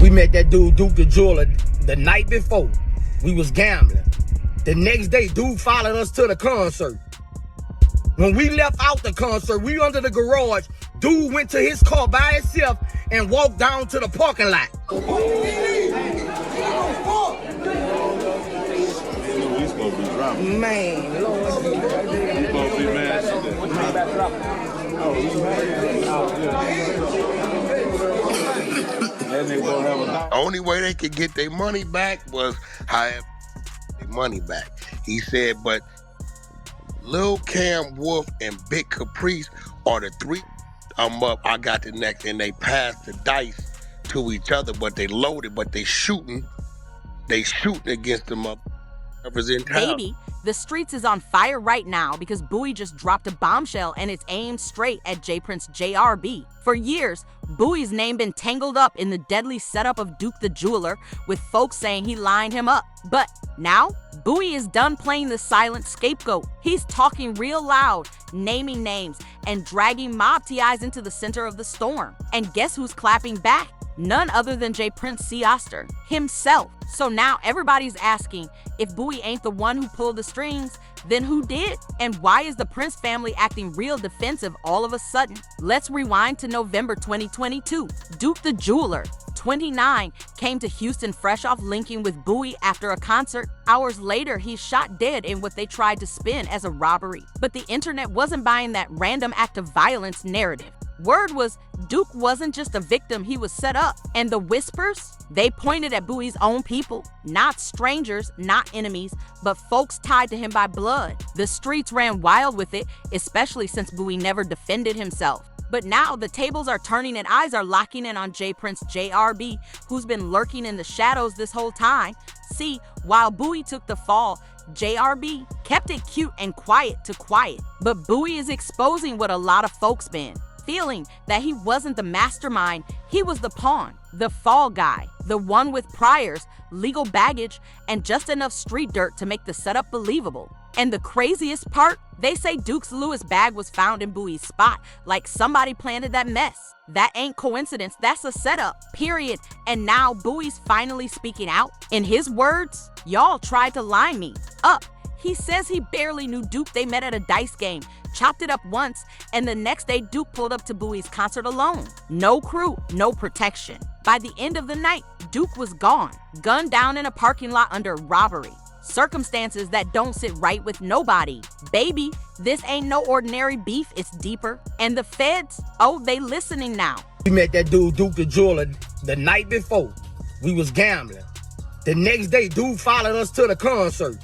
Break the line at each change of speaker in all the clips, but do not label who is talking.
We met that dude, Duke the Jeweler, the night before. We was gambling. The next day, dude followed us to the concert. When we left out the concert, we under the garage. Dude went to his car by himself and walked down to the parking lot. Man, Lord.
Only way they could get their money back was however their money back. He said, but Lil Cam Wolf and Big Caprice are the three. I'm up, I got the next, and they passed the dice to each other, but they loaded, but they shooting against them up.
Baby, the streets is on fire right now because Boosie just dropped a bombshell and it's aimed straight at J Prince JRB. For years, Boosie's name been tangled up in the deadly setup of Duke the Jeweler, with folks saying he lined him up. But now, Boosie is done playing the silent scapegoat. He's talking real loud, naming names, and dragging mob TIs into the center of the storm. And guess who's clapping back? None other than J Prince C. Oster himself. So now everybody's asking, if Boosie ain't the one who pulled the strings, then who did? And why is the Prince family acting real defensive all of a sudden? Let's rewind to November 2022. Duke the Jeweler, 29, came to Houston fresh off linking with Boosie after a concert. Hours later, he's shot dead in what they tried to spin as a robbery. But the internet wasn't buying that random act of violence narrative. Word was Duke wasn't just a victim, he was set up. And the whispers? They pointed at Boosie's own people. Not strangers, not enemies, but folks tied to him by blood. The streets ran wild with it, especially since Boosie never defended himself. But now the tables are turning and eyes are locking in on J Prince JRB, who's been lurking in the shadows this whole time. See, while Boosie took the fall, JRB kept it cute and quiet to quiet. But Boosie is exposing what a lot of folks been feeling, that he wasn't the mastermind, he was the pawn, the fall guy, the one with priors, legal baggage, and just enough street dirt to make the setup believable. And the craziest part, they say Duke's Lewis bag was found in Boosie's spot, like somebody planted that mess. That ain't coincidence, that's a setup, period. And now Boosie's finally speaking out. In his words, y'all tried to line me up. He says he barely knew Duke. They met at a dice game, chopped it up once, and the next day Duke pulled up to Boosie's concert alone. No crew, no protection. By the end of the night, Duke was gone, gunned down in a parking lot under robbery. Circumstances that don't sit right with nobody. Baby, this ain't no ordinary beef, it's deeper. And the feds, oh, they listening now.
We met that dude, Duke the Jeweler, the night before. We was gambling. The next day, dude followed us to the concert.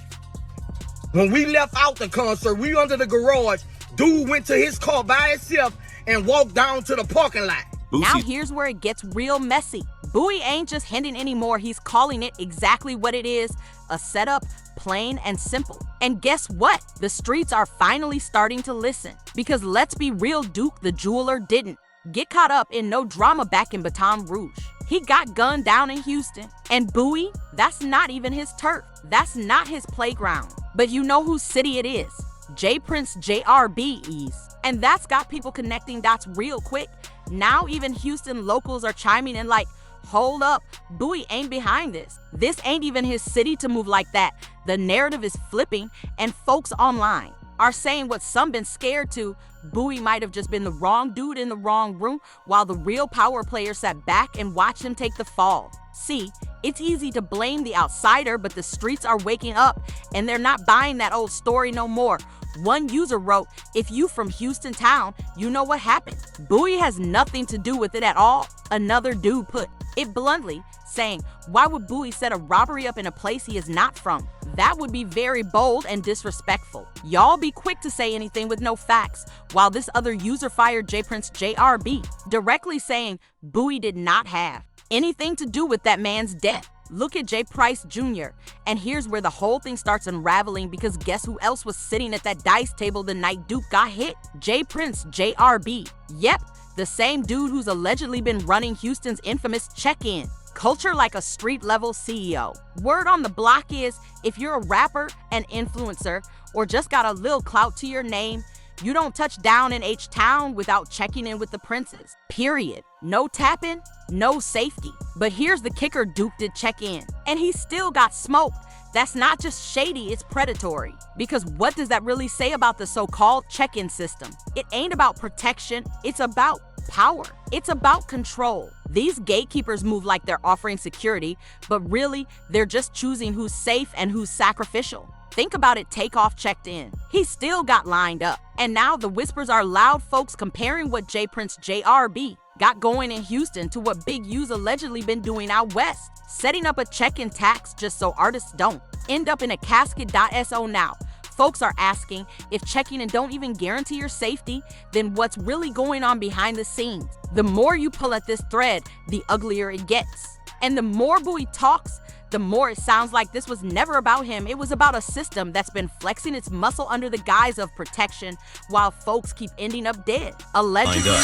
When we left out the concert, we under the garage. Dude went to his car by himself and walked down to the parking lot.
Now here's where it gets real messy. Boosie ain't just hinting anymore, he's calling it exactly what it is, a setup, plain and simple. And guess what? The streets are finally starting to listen. Because let's be real, Duke the Jeweler didn't get caught up in no drama back in Baton Rouge. He got gunned down in Houston. And Boosie, that's not even his turf. That's not his playground. But you know whose city it is? J Prince JRB's. And that's got people connecting dots real quick. Now even Houston locals are chiming in like, hold up, Boosie ain't behind this. This ain't even his city to move like that. The narrative is flipping, and folks online are saying what some been scared to. Boosie might have just been the wrong dude in the wrong room, while the real power player sat back and watched him take the fall. See, it's easy to blame the outsider, but the streets are waking up, and they're not buying that old story no more. One user wrote, if you from Houston town, you know what happened. Boosie has nothing to do with it at all. Another dude put it bluntly, saying, why would Boosie set a robbery up in a place he is not from? That would be very bold and disrespectful. Y'all be quick to say anything with no facts, while this other user fired J Prince JRB, directly saying Boosie did not have anything to do with that man's death. Look at J Price Jr. And here's where the whole thing starts unraveling, because guess who else was sitting at that dice table the night Duke got hit? J Prince JRB. Yep, the same dude who's allegedly been running Houston's infamous check-in culture like a street-level CEO. Word on the block is, if you're a rapper, an influencer, or just got a little clout to your name, You don't touch down in H-Town without checking in with the princes. Period. No tapping, no safety. But here's the kicker, Duke did check in, and he still got smoked. That's not just shady, it's predatory. Because what does that really say about the so-called check-in system? It ain't about protection, it's about power. It's about control. These gatekeepers move like they're offering security, but really, they're just choosing who's safe and who's sacrificial. Think about it, Takeoff checked in. He still got lined up. And now the whispers are loud, folks comparing what J Prince JRB got going in Houston to what Big U's allegedly been doing out west, setting up a check-in tax just so artists don't end up in a casket.so now. Folks are asking, if checking in don't even guarantee your safety, then what's really going on behind the scenes? The more you pull at this thread, the uglier it gets. And the more Boosie talks, the more it sounds like this was never about him. It was about a system that's been flexing its muscle under the guise of protection while folks keep ending up dead. Allegedly.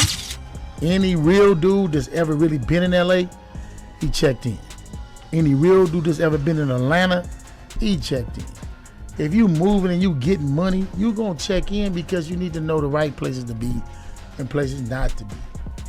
Any real dude that's ever really been in LA, he checked in. Any real dude that's ever been in Atlanta, he checked in. If you moving and you getting money, you gonna check in because you need to know the right places to be and places not to be.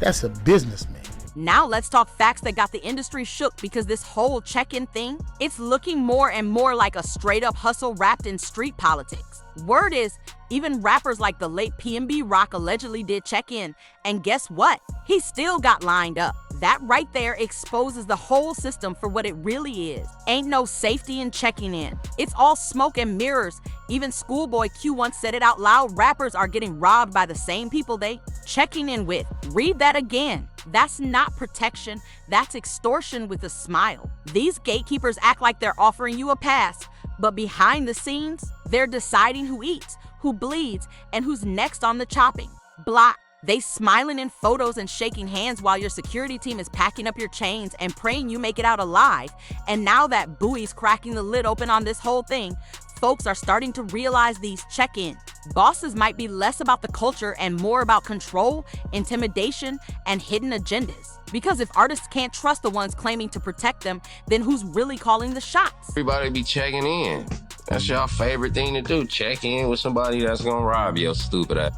That's a businessman.
Now let's talk facts that got the industry shook, because this whole check-in thing, it's looking more and more like a straight-up hustle wrapped in street politics. Word is, even rappers like the late PNB Rock allegedly did check in, and guess what? He still got lined up. That right there exposes the whole system for what it really is. Ain't no safety in checking in. It's all smoke and mirrors. Even Schoolboy Q once said it out loud, rappers are getting robbed by the same people they checking in with. Read that again. That's not protection, that's extortion with a smile. These gatekeepers act like they're offering you a pass, but behind the scenes, they're deciding who eats, who bleeds, and who's next on the chopping block. They smiling in photos and shaking hands while your security team is packing up your chains and praying you make it out alive. And now that Boosie's cracking the lid open on this whole thing, folks are starting to realize these check-in bosses might be less about the culture and more about control, intimidation, and hidden agendas. Because if artists can't trust the ones claiming to protect them, then who's really calling the shots?
Everybody be checking in. That's your favorite thing to do. Check in with somebody that's gonna rob your stupid ass.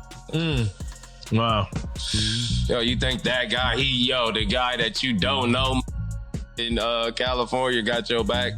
Wow.
Yo, you think that guy, the guy that you don't know in California got your back?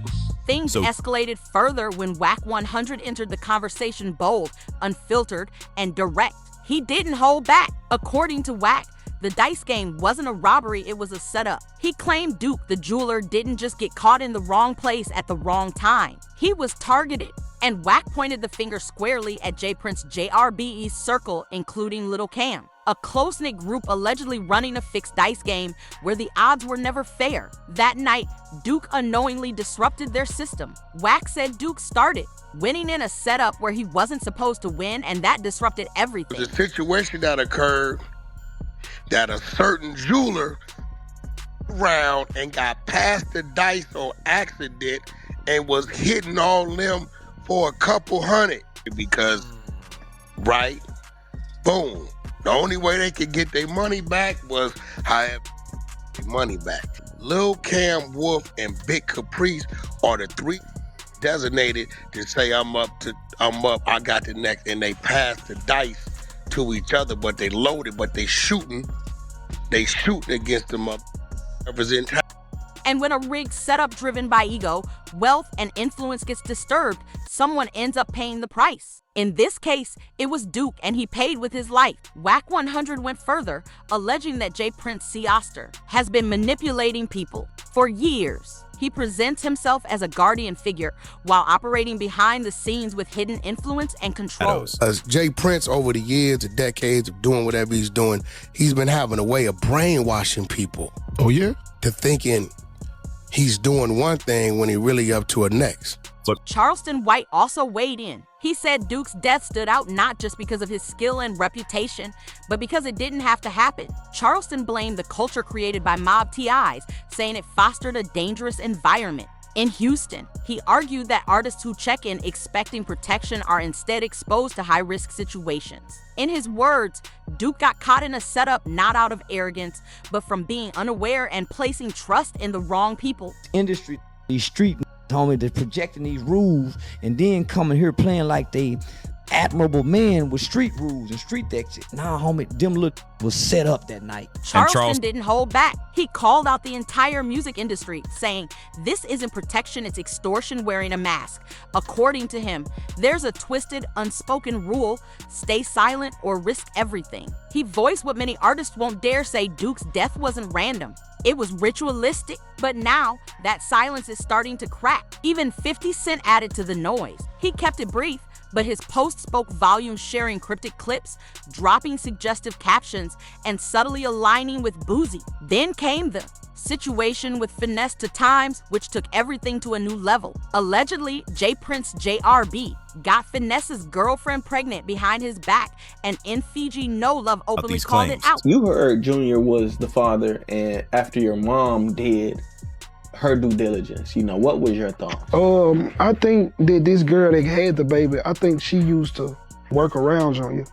Things escalated further when Wack 100 entered the conversation bold, unfiltered, and direct. He didn't hold back. According to Wack, the dice game wasn't a robbery, it was a setup. He claimed Duke, the jeweler, didn't just get caught in the wrong place at the wrong time. He was targeted. And Wack pointed the finger squarely at J Prince JRBE's circle, including Lil Cam, a close-knit group allegedly running a fixed dice game where the odds were never fair. That night, Duke unknowingly disrupted their system. Wack said Duke started winning in a setup where he wasn't supposed to win, and that disrupted everything.
The situation that occurred, that a certain jeweler around and got past the dice on accident and was hitting all them for a couple hundred, because, right, boom. The only way they could get their money back was however money back. Lil Cam Wolf and Big Caprice are the three designated to say I'm up, I got the next, and they pass the dice to each other, but they loaded, but they shooting against them up. Representation.
And when a rigged setup driven by ego, wealth, and influence gets disturbed, someone ends up paying the price. In this case, it was Duke, and he paid with his life. Wack 100 went further, alleging that J Prince C. Oster has been manipulating people for years. He presents himself as a guardian figure while operating behind the scenes with hidden influence and control.
As J Prince, over the years, the decades of doing whatever he's doing, he's been having a way of brainwashing people.
Oh, yeah?
To thinking he's doing one thing when he really up to a next.
Charleston White also weighed in. He said Duke's death stood out not just because of his skill and reputation, but because it didn't have to happen. Charleston blamed the culture created by mob TIs, saying it fostered a dangerous environment. In Houston, he argued that artists who check in expecting protection are instead exposed to high-risk situations. In his words, Duke got caught in a setup not out of arrogance, but from being unaware and placing trust in the wrong people.
Industry, these street homie, that's projecting these rules and then coming here playing like they
admirable men with street rules and street ethics. Nah, homie, them look was set up that night.
Charleston didn't hold back. He called out the entire music industry, saying, "This isn't protection, it's extortion wearing a mask." According to him, there's a twisted, unspoken rule: stay silent or risk everything. He voiced what many artists won't dare say: Duke's death wasn't random. It was ritualistic. But now, that silence is starting to crack. Even 50 Cent added to the noise. He kept it brief, but his post spoke volumes, sharing cryptic clips, dropping suggestive captions, and subtly aligning with Boosie. Then came the situation with Finesse to Times, which took everything to a new level. Allegedly, J Prince JRB got Finesse's girlfriend pregnant behind his back, and in Fiji, No Love openly called it out.
You heard Junior was the father, and after your mom did her due diligence, what was your thoughts?
I think that this girl that had the baby, I think she used to work around Junior.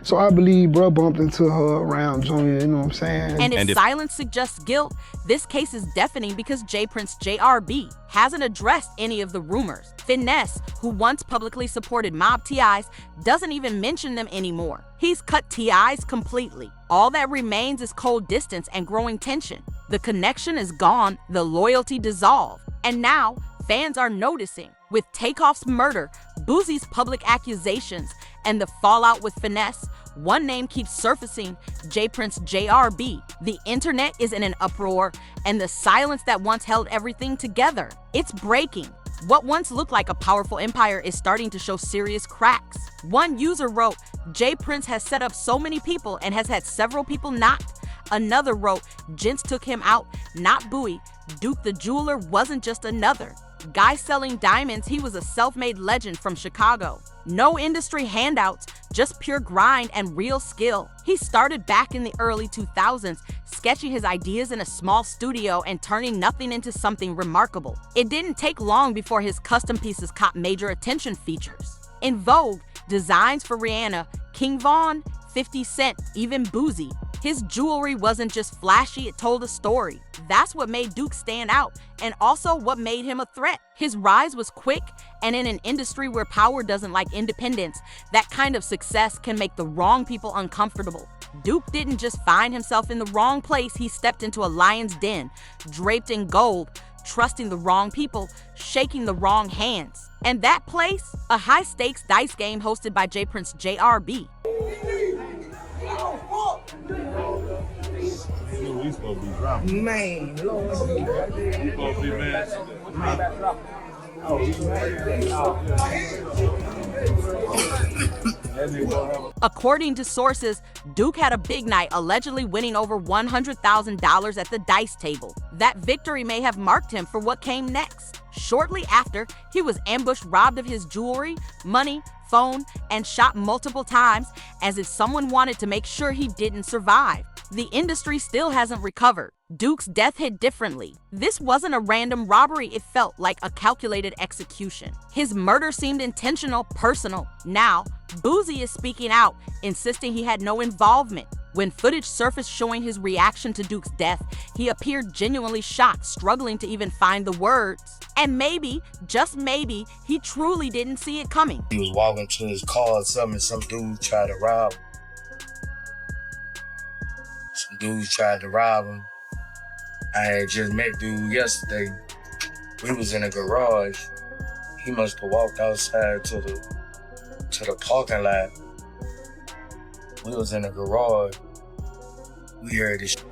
So I believe bro bumped into her around Junior, you know what I'm saying?
And if silence suggests guilt, this case is deafening because J Prince JRB hasn't addressed any of the rumors. Finesse, who once publicly supported Mob TIs, doesn't even mention them anymore. He's cut TIs completely. All that remains is cold distance and growing tension. The connection is gone, the loyalty dissolved. And now, fans are noticing. With Takeoff's murder, Boosie's public accusations, and the fallout with Finesse, one name keeps surfacing: J Prince JRB. The internet is in an uproar, and the silence that once held everything together, it's breaking. What once looked like a powerful empire is starting to show serious cracks. One user wrote, "J Prince has set up so many people and has had several people knocked." Another wrote, "Gents took him out, not Bowie. Duke the jeweler wasn't just another guy selling diamonds, he was a self-made legend from Chicago. No industry handouts, just pure grind and real skill." He started back in the early 2000s, sketching his ideas in a small studio and turning nothing into something remarkable. It didn't take long before his custom pieces caught major attention features. In Vogue, designs for Rihanna, King Von, 50 Cent, even Boosie. His jewelry wasn't just flashy, it told a story. That's what made Duke stand out, and also what made him a threat. His rise was quick, and in an industry where power doesn't like independence, that kind of success can make the wrong people uncomfortable. Duke didn't just find himself in the wrong place, he stepped into a lion's den, draped in gold, trusting the wrong people, shaking the wrong hands. And that place? A high-stakes dice game hosted by J Prince JRB.
Man,
According to sources, Duke had a big night, allegedly winning over $100,000 at the dice table. That victory may have marked him for what came next. Shortly after, he was ambushed, robbed of his jewelry, money, phone, and shot multiple times, as if someone wanted to make sure he didn't survive. The industry still hasn't recovered. Duke's death hit differently. This wasn't a random robbery, it felt like a calculated execution. His murder seemed intentional, personal. Now, Boosie is speaking out, insisting he had no involvement. When footage surfaced showing his reaction to Duke's death, he appeared genuinely shocked, struggling to even find the words. And maybe, just maybe, he truly didn't see it coming.
he was walking to his car or something, and some dude tried to rob him. Some dudes tried to rob him. I had just met dude yesterday. We was in a garage. He must have walked outside to the parking lot. We was in a garage. We heard the shit.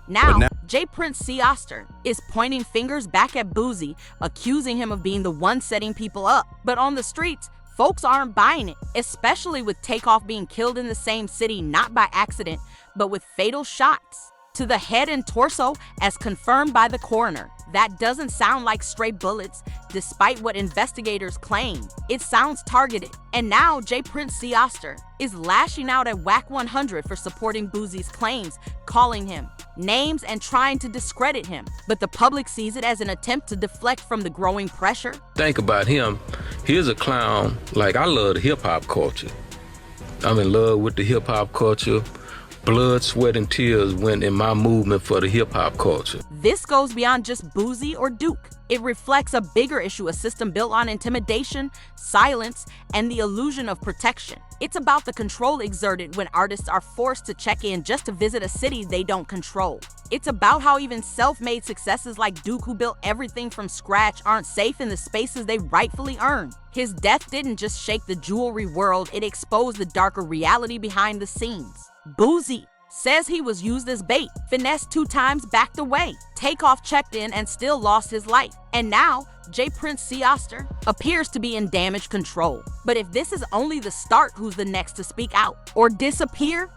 Now, J Prince C. Oster is pointing fingers back at Boosie, accusing him of being the one setting people up. But on the streets, folks aren't buying it, especially with Takeoff being killed in the same city, not by accident, but with fatal shots to the head and torso, as confirmed by the coroner. That doesn't sound like stray bullets, despite what investigators claim. It sounds targeted. And now J Prince C. Oster is lashing out at Whack 100 for supporting Boosie's claims, calling him names and trying to discredit him. But the public sees it as an attempt to deflect from the growing pressure.
Think about him. He's a clown. Like, I love the hip-hop culture. I'm in love with the hip-hop culture. blood, sweat, and tears went in my movement for the hip-hop culture.
This goes beyond just Boosie or Duke. It reflects a bigger issue, a system built on intimidation, silence, and the illusion of protection. It's about the control exerted when artists are forced to check in just to visit a city they don't control. It's about how even self-made successes like Duke, who built everything from scratch, aren't safe in the spaces they rightfully earn. His death didn't just shake the jewelry world, it exposed the darker reality behind the scenes. Boosie says he was used as bait, finessed 2 times, backed away. Takeoff checked in and still lost his life. And now, J. Prince Seaster appears to be in damage control. But if this is only the start, who's the next to speak out or disappear?